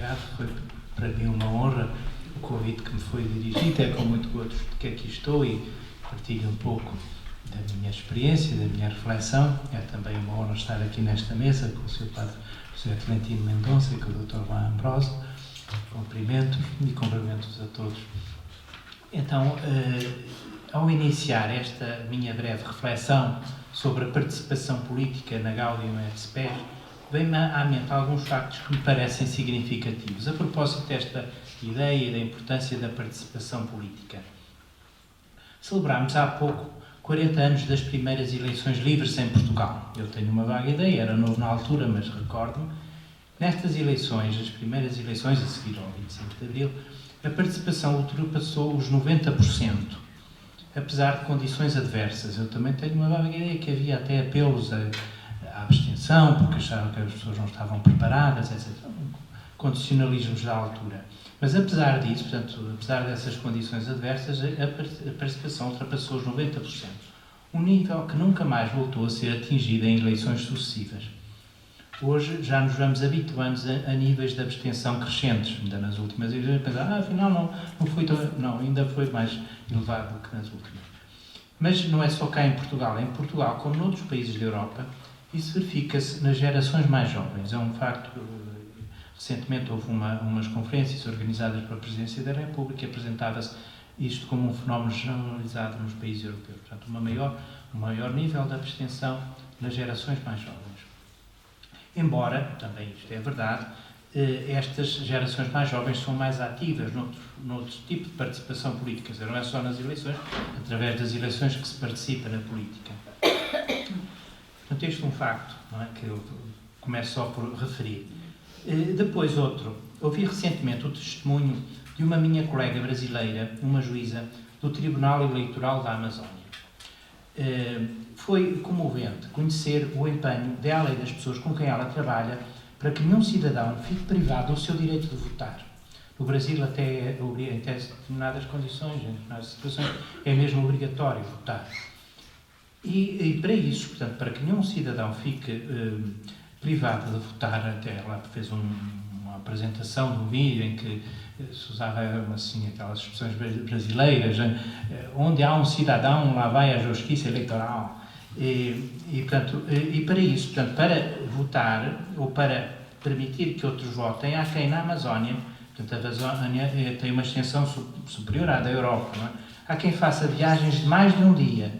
obrigado. Foi para mim uma honra o convite que me foi dirigido. É com muito gosto que aqui estou e partilho um pouco da minha experiência, da minha reflexão. É também uma honra estar aqui nesta mesa com o Sr. Padre José Tolentino Mendonça e com o Dr. Juan Ambrosio. Cumprimento e cumprimentos a todos. Então, ao iniciar esta minha breve reflexão sobre a participação política na Gaudium et Spes, vem-me à mente alguns factos que me parecem significativos, a propósito desta ideia e da importância da participação política. Celebramos há pouco 40 anos das primeiras eleições livres em Portugal. Eu tenho uma vaga ideia, era novo na altura, mas recordo-me. Nestas eleições, as primeiras eleições, a seguir ao 25 de Abril, a participação ultrapassou os 90%, apesar de condições adversas. Eu também tenho uma vaga ideia que havia até apelos à abstenção, porque acharam que as pessoas não estavam preparadas, etc. Condicionalismos da altura. Mas apesar disso, portanto, apesar dessas condições adversas, a participação ultrapassou os 90%. Um nível que nunca mais voltou a ser atingido em eleições sucessivas. Hoje já nos vamos habituando a níveis de abstenção crescentes. Ainda nas últimas eleições, pensar, afinal não foi tão... Não, ainda foi mais elevado do que nas últimas. Mas não é só cá em Portugal. Em Portugal, como noutros países da Europa, isso verifica-se nas gerações mais jovens. É um facto... Recentemente houve umas conferências organizadas pela Presidência da República e apresentava-se isto como um fenómeno generalizado nos países europeus. Portanto, um maior nível de abstenção nas gerações mais jovens. Embora, também isto é verdade, estas gerações mais jovens são mais ativas noutro tipo de participação política. Não é só nas eleições, através das eleições que se participa na política. Portanto, este é um facto, não é, que eu começo só por referir. Depois outro, ouvi recentemente o testemunho de uma minha colega brasileira, uma juíza do Tribunal Eleitoral da Amazónia. Foi comovente conhecer o empenho dela e das pessoas com quem ela trabalha para que nenhum cidadão fique privado do seu direito de votar. No Brasil, até em determinadas condições, em determinadas situações, é mesmo obrigatório votar. E para isso, portanto, para que nenhum cidadão fique privado de votar, até ela fez uma apresentação de um vídeo em que se usava assim, aquelas expressões brasileiras, onde há um cidadão, lá vai a justiça eleitoral. E para isso, portanto, para votar ou para permitir que outros votem, há quem na Amazónia, portanto, a Amazónia tem uma extensão superior à da Europa, não é? Há quem faça viagens de mais de um dia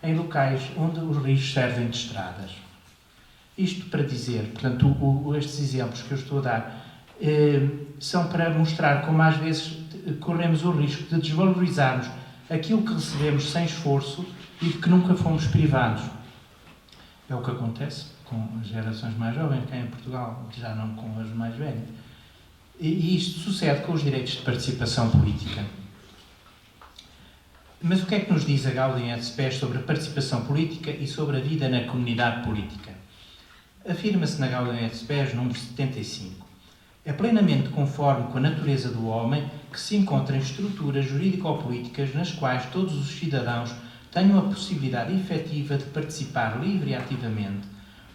em locais onde os rios servem de estradas. Isto para dizer, portanto, estes exemplos que eu estou a dar são para mostrar como às vezes corremos o risco de desvalorizarmos aquilo que recebemos sem esforço e de que nunca fomos privados. É o que acontece com as gerações mais jovens, cá em Portugal, já não com as mais velhas. E isto sucede com os direitos de participação política. Mas o que é que nos diz a Gaudium et Spes sobre a participação política e sobre a vida na comunidade política? Afirma-se na Gaudium et Spes, número 75. É plenamente conforme com a natureza do homem que se encontra em estruturas jurídico-políticas nas quais todos os cidadãos tenham a possibilidade efetiva de participar livre e ativamente,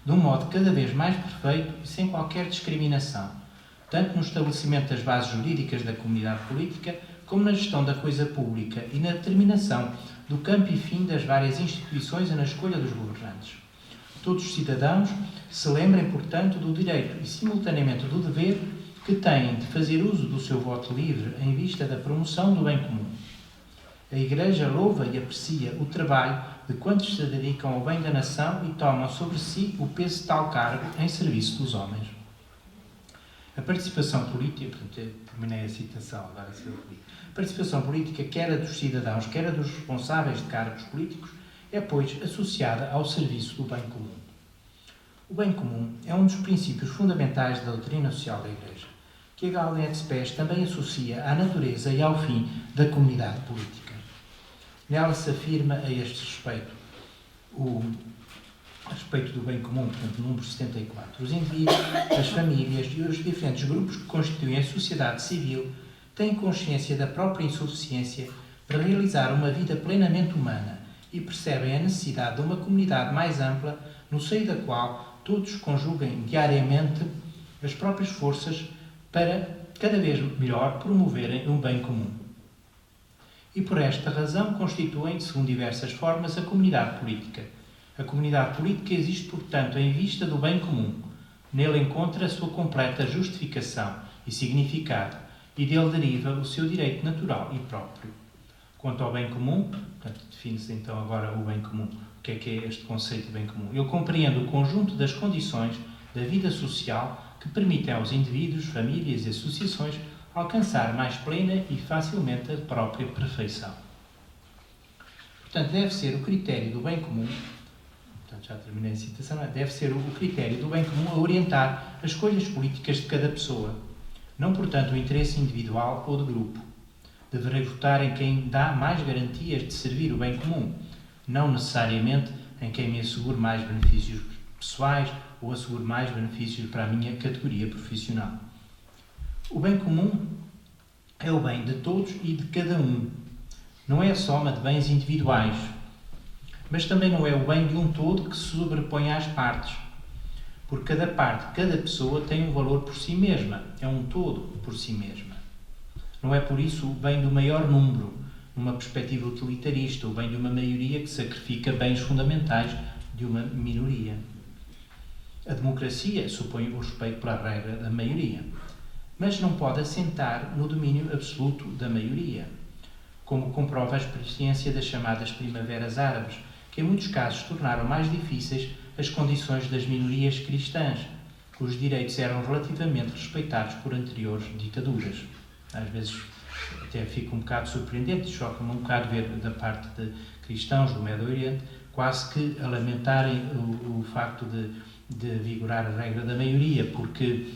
de um modo cada vez mais perfeito e sem qualquer discriminação, tanto no estabelecimento das bases jurídicas da comunidade política, como na gestão da coisa pública e na determinação do campo e fim das várias instituições e na escolha dos governantes. Todos os cidadãos se lembrem, portanto, do direito e, simultaneamente, do dever que têm de fazer uso do seu voto livre em vista da promoção do bem comum. A Igreja louva e aprecia o trabalho de quantos se dedicam ao bem da nação e tomam sobre si o peso de tal cargo em serviço dos homens. A participação política, portanto, terminei a citação, agora a participação política, quer a dos cidadãos, quer a dos responsáveis de cargos políticos, é, pois, associada ao serviço do bem comum. O bem comum é um dos princípios fundamentais da doutrina social da Igreja, que a Gaudium et Spes também associa à natureza e ao fim da comunidade política. Nela se afirma a este respeito, a respeito do bem comum, portanto, número 74. Os indivíduos, as famílias e os diferentes grupos que constituem a sociedade civil têm consciência da própria insuficiência para realizar uma vida plenamente humana e percebem a necessidade de uma comunidade mais ampla, no seio da qual todos conjuguem diariamente as próprias forças para cada vez melhor promoverem um bem comum. E por esta razão constituem, segundo diversas formas, a comunidade política. A comunidade política existe, portanto, em vista do bem comum. Nele encontra a sua completa justificação e significado, e dele deriva o seu direito natural e próprio. Quanto ao bem comum, portanto, define-se então agora o bem comum. O que é este conceito de bem comum? Ele compreende o conjunto das condições da vida social que permitem aos indivíduos, famílias e associações alcançar mais plena e facilmente a própria perfeição. Portanto, deve ser o critério do bem comum, portanto, já terminei a citação, deve ser o critério do bem comum a orientar as escolhas políticas de cada pessoa, não, portanto, o interesse individual ou de grupo. Deverei votar em quem dá mais garantias de servir o bem comum, não necessariamente em quem me assegure mais benefícios pessoais ou assegure mais benefícios para a minha categoria profissional. O bem comum é o bem de todos e de cada um. Não é a soma de bens individuais, mas também não é o bem de um todo que se sobrepõe às partes. Porque cada parte, cada pessoa tem um valor por si mesma, é um todo por si mesma. Não é por isso o bem do maior número, numa perspectiva utilitarista, o bem de uma maioria que sacrifica bens fundamentais de uma minoria. A democracia supõe o respeito pela regra da maioria, mas não pode assentar no domínio absoluto da maioria, como comprova a experiência das chamadas primaveras árabes, que em muitos casos tornaram mais difíceis as condições das minorias cristãs, cujos direitos eram relativamente respeitados por anteriores ditaduras. Às vezes até fica um bocado surpreendente, choca-me um bocado ver da parte de cristãos do Médio Oriente quase que a lamentarem o facto de vigorar a regra da maioria, porque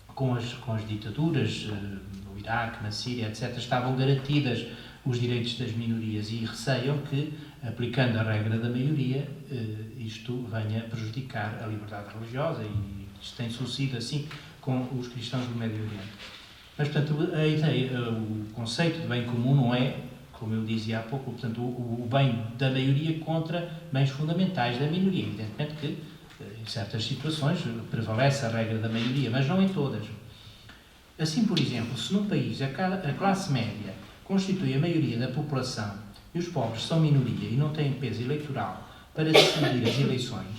com as ditaduras no Iraque, na Síria, etc., estavam garantidas os direitos das minorias e receiam que, aplicando a regra da maioria, isto venha prejudicar a liberdade religiosa, e isto tem sucedido assim com os cristãos do Médio Oriente. Mas, portanto, a ideia, o conceito de bem comum não é, como eu dizia há pouco, portanto, o bem da maioria contra bens fundamentais da minoria. Evidentemente que, em certas situações, prevalece a regra da maioria, mas não em todas. Assim, por exemplo, se num país a classe média constitui a maioria da população e os pobres são minoria e não têm peso eleitoral para decidir as eleições,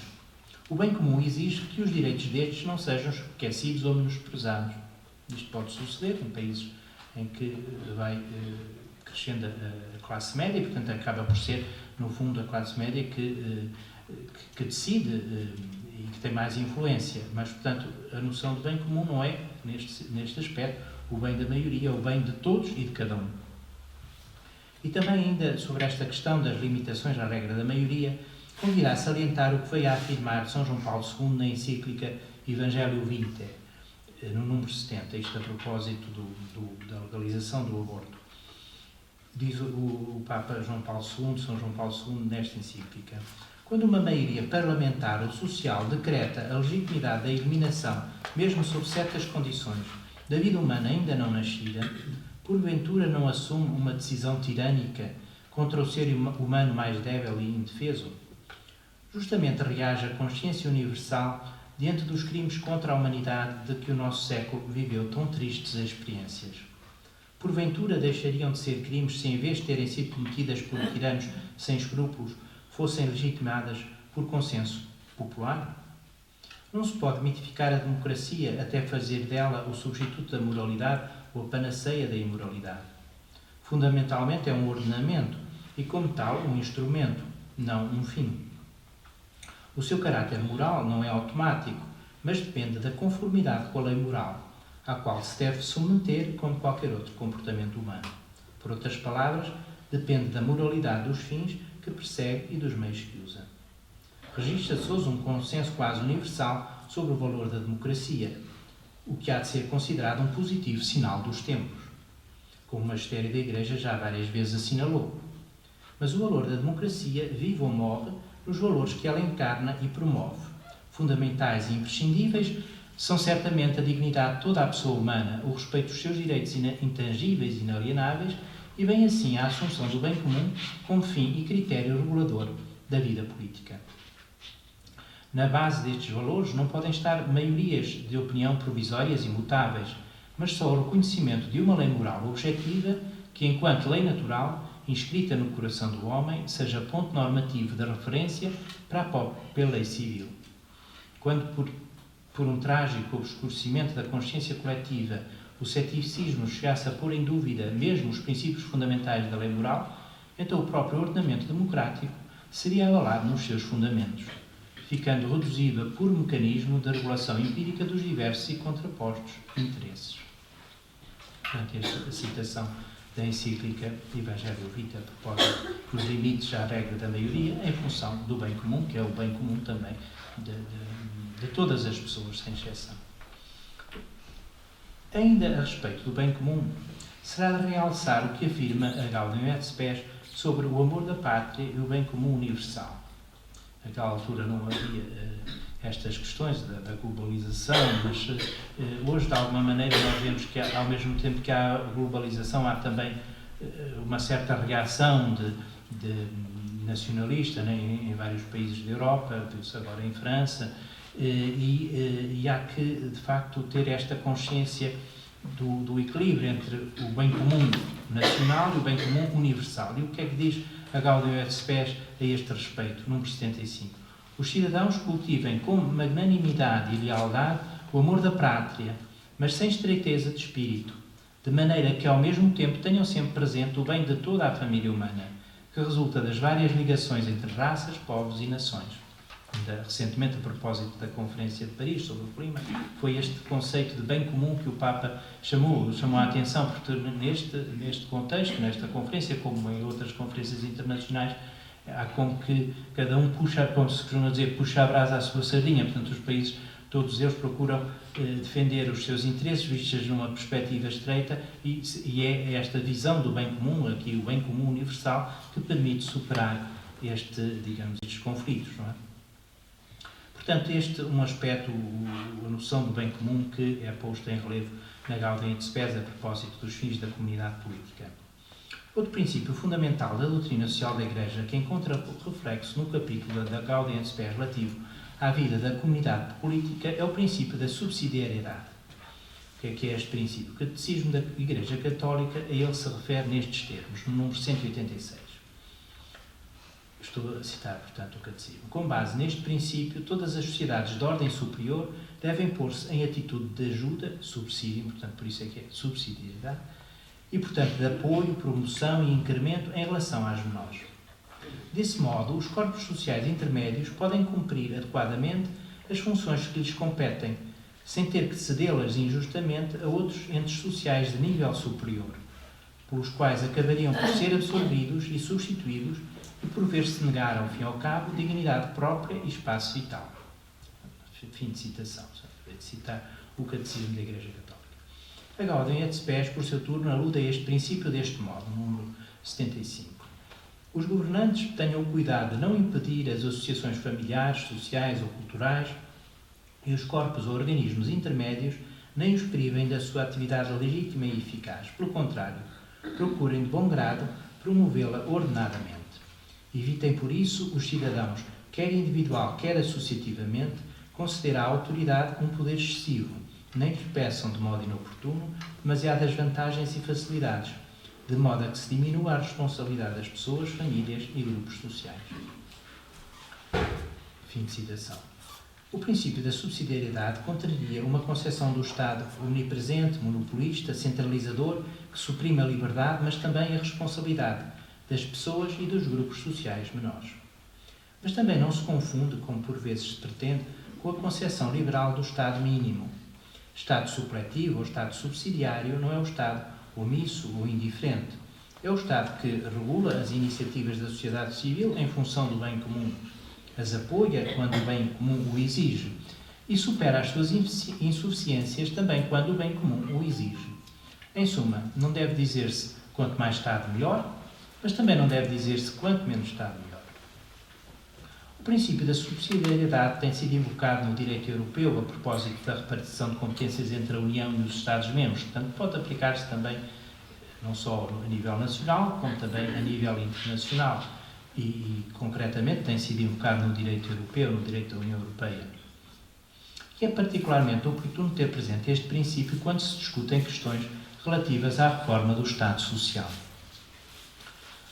o bem comum exige que os direitos destes não sejam esquecidos ou menosprezados. Isto pode suceder em países em que vai crescendo a classe média, e, portanto, acaba por ser, no fundo, a classe média que decide e que tem mais influência. Mas, portanto, a noção de bem comum não é, neste aspecto, o bem da maioria, é o bem de todos e de cada um. E também, ainda sobre esta questão das limitações à regra da maioria, convirá a salientar o que veio a afirmar São João Paulo II na encíclica Evangelho Vitae, no número 70, isto a propósito da legalização do aborto. Diz o Papa João Paulo II, São João Paulo II, nesta encíclica: quando uma maioria parlamentar ou social decreta a legitimidade da eliminação, mesmo sob certas condições, da vida humana ainda não nascida, porventura não assume uma decisão tirânica contra o ser humano mais débil e indefeso? Justamente reage a consciência universal diante dos crimes contra a humanidade de que o nosso século viveu tão tristes experiências. Porventura deixariam de ser crimes se, em vez de terem sido cometidas por tiranos sem escrúpulos, fossem legitimadas por consenso popular? Não se pode mitificar a democracia até fazer dela o substituto da moralidade ou a panaceia da imoralidade. Fundamentalmente é um ordenamento e, como tal, um instrumento, não um fim. O seu caráter moral não é automático, mas depende da conformidade com a lei moral, à qual se deve submeter como qualquer outro comportamento humano. Por outras palavras, depende da moralidade dos fins que persegue e dos meios que usa. Registra-se hoje um consenso quase universal sobre o valor da democracia, o que há de ser considerado um positivo sinal dos tempos, como o magistério da Igreja já várias vezes assinalou. Mas o valor da democracia vive ou morre nos valores que ela encarna e promove. Fundamentais e imprescindíveis são certamente a dignidade de toda a pessoa humana, o respeito dos seus direitos intangíveis e inalienáveis e, bem assim, a assunção do bem comum como fim e critério regulador da vida política. Na base destes valores não podem estar maiorias de opinião provisórias e mutáveis, mas só o reconhecimento de uma lei moral objetiva que, enquanto lei natural, inscrita no coração do homem, seja ponto normativo de referência para a própria lei civil. Quando, por um trágico obscurecimento da consciência coletiva, o ceticismo chegasse a pôr em dúvida mesmo os princípios fundamentais da lei moral, então o próprio ordenamento democrático seria abalado nos seus fundamentos, ficando reduzido a puro mecanismo de regulação empírica dos diversos e contrapostos interesses. Portanto, esta citação da encíclica Evangelii Vitae, a propósito dos limites à regra da maioria, em função do bem comum, que é o bem comum também de todas as pessoas, sem exceção. Ainda a respeito do bem comum, será de realçar o que afirma a Gaudium et Spes sobre o amor da pátria e o bem comum universal. Naquela altura não havia estas questões da globalização, mas hoje, de alguma maneira, nós vemos que, ao mesmo tempo que há globalização, há também uma certa reação de nacionalista, né, em vários países da Europa, penso agora em França, e há que, de facto, ter esta consciência do equilíbrio entre o bem comum nacional e o bem comum universal. E o que é que diz a Gaudium et Spes a este respeito, número 75? Os cidadãos cultivem com magnanimidade e lealdade o amor da pátria, mas sem estreiteza de espírito, de maneira que ao mesmo tempo tenham sempre presente o bem de toda a família humana, que resulta das várias ligações entre raças, povos e nações. Ainda recentemente, a propósito da Conferência de Paris sobre o clima, foi este conceito de bem comum que o Papa chamou a atenção, porque neste contexto, nesta conferência, como em outras conferências internacionais, há como que cada um puxa, como se costuma dizer, puxa a brasa à sua sardinha. Portanto, os países, todos eles procuram defender os seus interesses vistos numa perspectiva estreita e é esta visão do bem comum, aqui o bem comum universal, que permite superar estes conflitos, não é? Portanto, este é um aspecto, a noção do bem comum, que é posto em relevo na Gaudium et Spes a propósito dos fins da comunidade política. Outro princípio fundamental da doutrina social da Igreja, que encontra reflexo no capítulo da Gaudium et Spes relativo à vida da comunidade política, é o princípio da subsidiariedade. O que é este princípio? O Catecismo da Igreja Católica, a ele se refere nestes termos, no número 186. Estou a citar, portanto, o Catecismo. Com base neste princípio, todas as sociedades de ordem superior devem pôr-se em atitude de ajuda, subsídio, portanto, por isso é que é subsidiariedade, e, portanto, de apoio, promoção e incremento em relação às menores. Desse modo, os corpos sociais intermédios podem cumprir adequadamente as funções que lhes competem, sem ter que cedê-las injustamente a outros entes sociais de nível superior, pelos quais acabariam por ser absorvidos e substituídos e por ver-se negar, ao fim e ao cabo, dignidade própria e espaço vital. Fim de citação. De citar o Catecismo da Igreja Católica. A Gaudium et Spes, por seu turno, alude a este princípio deste modo, número 75. Os governantes tenham o cuidado de não impedir as associações familiares, sociais ou culturais e os corpos ou organismos intermédios nem os privem da sua atividade legítima e eficaz. Pelo contrário, procurem de bom grado promovê-la ordenadamente. Evitem, por isso, os cidadãos, quer individual, quer associativamente, conceder à autoridade um poder excessivo, nem lhe peçam de modo inoportuno demasiadas vantagens e facilidades, de modo a que se diminua a responsabilidade das pessoas, famílias e grupos sociais. Fim de citação. O princípio da subsidiariedade contraria uma concepção do Estado omnipresente, monopolista, centralizador, que suprime a liberdade, mas também a responsabilidade das pessoas e dos grupos sociais menores. Mas também não se confunde, como por vezes se pretende, com a concepção liberal do Estado mínimo. Estado supletivo ou Estado subsidiário não é o Estado omisso ou indiferente. É o Estado que regula as iniciativas da sociedade civil em função do bem comum, as apoia quando o bem comum o exige e supera as suas insuficiências também quando o bem comum o exige. Em suma, não deve dizer-se quanto mais Estado melhor, mas também não deve dizer-se quanto menos Estado melhor. O princípio da subsidiariedade tem sido invocado no direito europeu a propósito da repartição de competências entre a União e os Estados-membros, portanto pode aplicar-se também não só a nível nacional, como também a nível internacional concretamente tem sido invocado no direito europeu, no direito da União Europeia. que é particularmente oportuno ter presente este princípio quando se discutem questões relativas à reforma do Estado Social.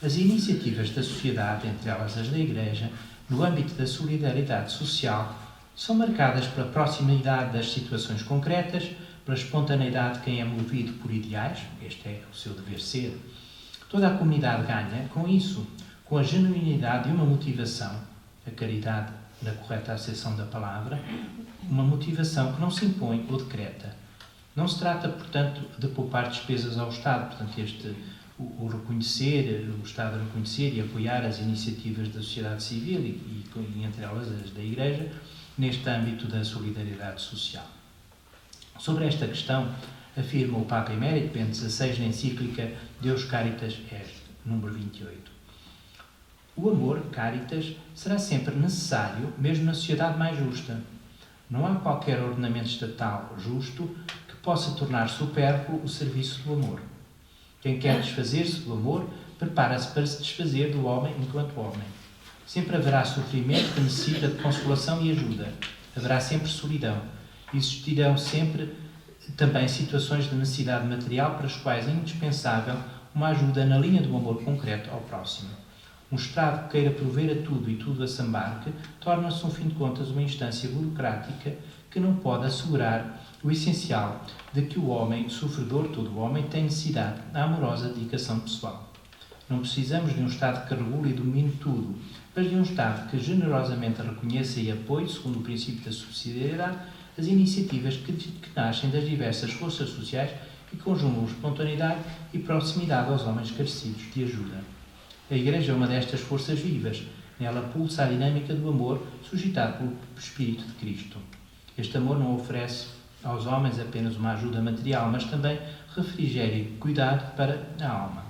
As iniciativas da sociedade, entre elas as da Igreja, no âmbito da solidariedade social, são marcadas pela proximidade das situações concretas, pela espontaneidade de quem é movido por ideais, este é o seu dever ser. Toda a comunidade ganha com isso, com a genuinidade de uma motivação, a caridade na correta acessão da palavra, uma motivação que não se impõe ou decreta. Não se trata, portanto, de poupar despesas ao Estado, portanto, o Estado reconhecer e apoiar as iniciativas da sociedade civil e entre elas as da Igreja, neste âmbito da solidariedade social. Sobre esta questão, afirma o Papa Emérito Bento XVI na encíclica Deus Caritas Est, número 28. O amor, caritas, será sempre necessário, mesmo na sociedade mais justa. Não há qualquer ordenamento estatal justo que possa tornar supérfluo o serviço do amor. Quem quer desfazer-se do amor, prepara-se para se desfazer do homem enquanto homem. Sempre haverá sofrimento que necessita de consolação e ajuda. Haverá sempre solidão. Existirão sempre também situações de necessidade material para as quais é indispensável uma ajuda na linha do amor concreto ao próximo. Um Estado que queira prover a tudo e tudo a sambarque torna-se, no fim de contas, uma instância burocrática que não pode assegurar o essencial de que o homem, sofredor, todo homem, tem necessidade da amorosa dedicação pessoal. Não precisamos de um Estado que regule e domine tudo, mas de um Estado que generosamente reconheça e apoie, segundo o princípio da subsidiariedade, as iniciativas que nascem das diversas forças sociais e conjugam espontaneidade e proximidade aos homens carecidos de ajuda. A Igreja é uma destas forças vivas. Nela pulsa a dinâmica do amor suscitado pelo Espírito de Cristo. Este amor não oferece aos homens apenas uma ajuda material, mas também refrigério e cuidado para a alma.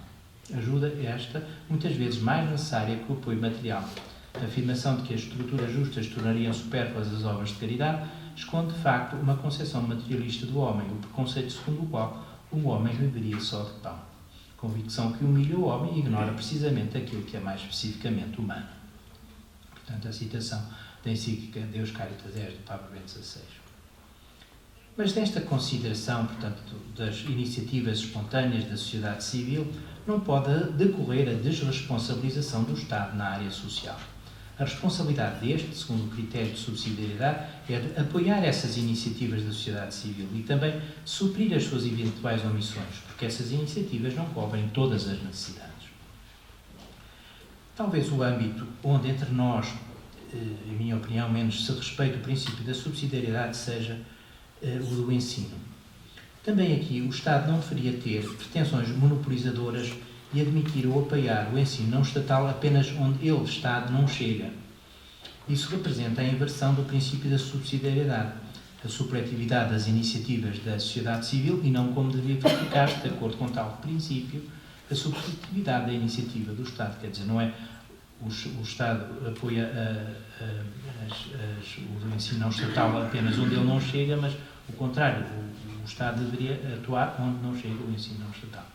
Ajuda esta, muitas vezes mais necessária que o apoio material. A afirmação de que as estruturas justas tornariam supérfluas as obras de caridade esconde, de facto, uma concepção materialista do homem, o preconceito segundo o qual o homem viveria só de pão. Convicção que humilha o homem e ignora precisamente aquilo que é mais especificamente humano. Portanto, a citação da encíclica Deus Caritas Est, do Papa Bento XVI. Mas desta consideração, portanto, das iniciativas espontâneas da sociedade civil, não pode decorrer a desresponsabilização do Estado na área social. A responsabilidade deste, segundo o critério de subsidiariedade, é de apoiar essas iniciativas da sociedade civil e também suprir as suas eventuais omissões, porque essas iniciativas não cobrem todas as necessidades. Talvez o âmbito onde entre nós, em minha opinião, menos se respeita o princípio da subsidiariedade seja o do ensino. Também aqui o Estado não deveria ter pretensões monopolizadoras e admitir ou apoiar o ensino não estatal apenas onde ele, Estado, não chega. Isso representa a inversão do princípio da subsidiariedade, a supletividade das iniciativas da sociedade civil e não como devia verificar-se, de acordo com tal princípio, a supletividade da iniciativa do Estado. Quer dizer, não é o Estado apoia o ensino não estatal apenas onde ele não chega, mas o contrário, o Estado deveria atuar onde não chega o ensino não estatal.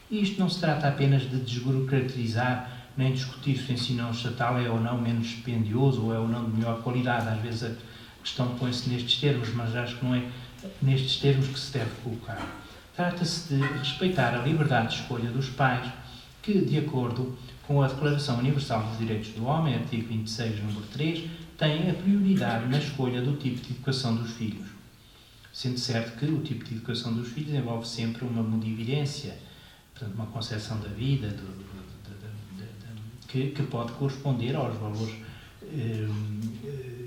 E isto não se trata apenas de desburocratizar, nem discutir se o ensino não estatal é ou não menos dispendioso ou é ou não de melhor qualidade. Às vezes a questão põe-se nestes termos, mas acho que não é nestes termos que se deve colocar. Trata-se de respeitar a liberdade de escolha dos pais, que, de acordo com a Declaração Universal dos Direitos do Homem, artigo 26, número 3, têm a prioridade na escolha do tipo de educação dos filhos. Sendo certo que o tipo de educação dos filhos envolve sempre uma modividência, portanto, uma concepção da vida, que pode corresponder aos valores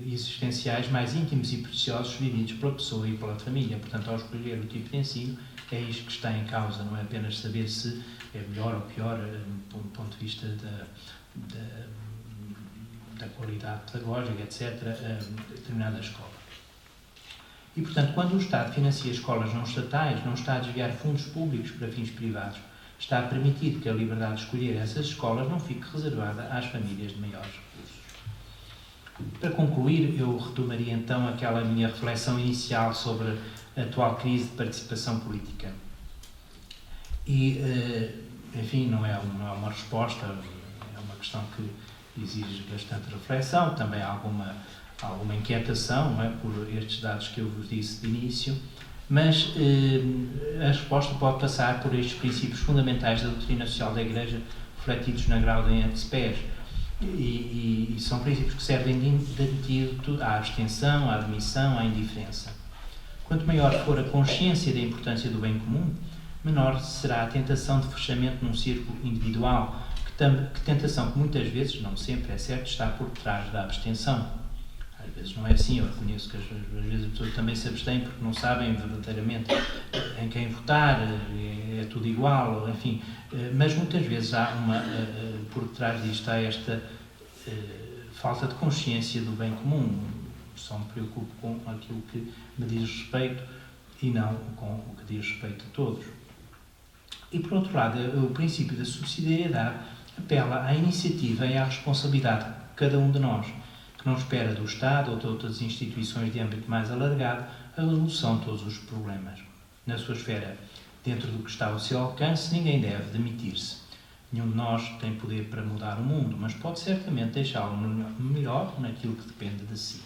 existenciais mais íntimos e preciosos vividos pela pessoa e pela família. Portanto, ao escolher o tipo de ensino, é isto que está em causa, não é apenas saber se é melhor ou pior do ponto de vista da qualidade pedagógica, etc., determinada escola. E, portanto, quando o Estado financia escolas não estatais, não está a desviar fundos públicos para fins privados, está a permitir que a liberdade de escolher essas escolas não fique reservada às famílias de maiores recursos. Para concluir, eu retomaria então aquela minha reflexão inicial sobre a atual crise de participação política. E, enfim, não é uma resposta, é uma questão que exige bastante reflexão, também alguma alguma inquietação, não é, por estes dados que eu vos disse de início, mas a resposta pode passar por estes princípios fundamentais da doutrina social da Igreja, refletidos na Gaudium et Spes, e são princípios que servem de antídoto à abstenção, à admissão, à indiferença. Quanto maior for a consciência da importância do bem comum, menor será a tentação de fechamento num círculo individual, que tentação que muitas vezes, não sempre é certo, está por trás da abstenção. Às vezes não é assim, eu reconheço que às vezes as pessoas também se abstêm porque não sabem verdadeiramente em quem votar, é tudo igual, enfim. Mas muitas vezes há por trás disto há esta falta de consciência do bem comum. Só me preocupo com aquilo que me diz respeito e não com o que diz respeito a todos. E por outro lado, o princípio da subsidiariedade apela à iniciativa e à responsabilidade de cada um de nós, que não espera do Estado ou de outras instituições de âmbito mais alargado a resolução de todos os problemas. Na sua esfera, dentro do que está ao seu alcance, ninguém deve demitir-se. Nenhum de nós tem poder para mudar o mundo, mas pode certamente deixá-lo melhor naquilo que depende de si.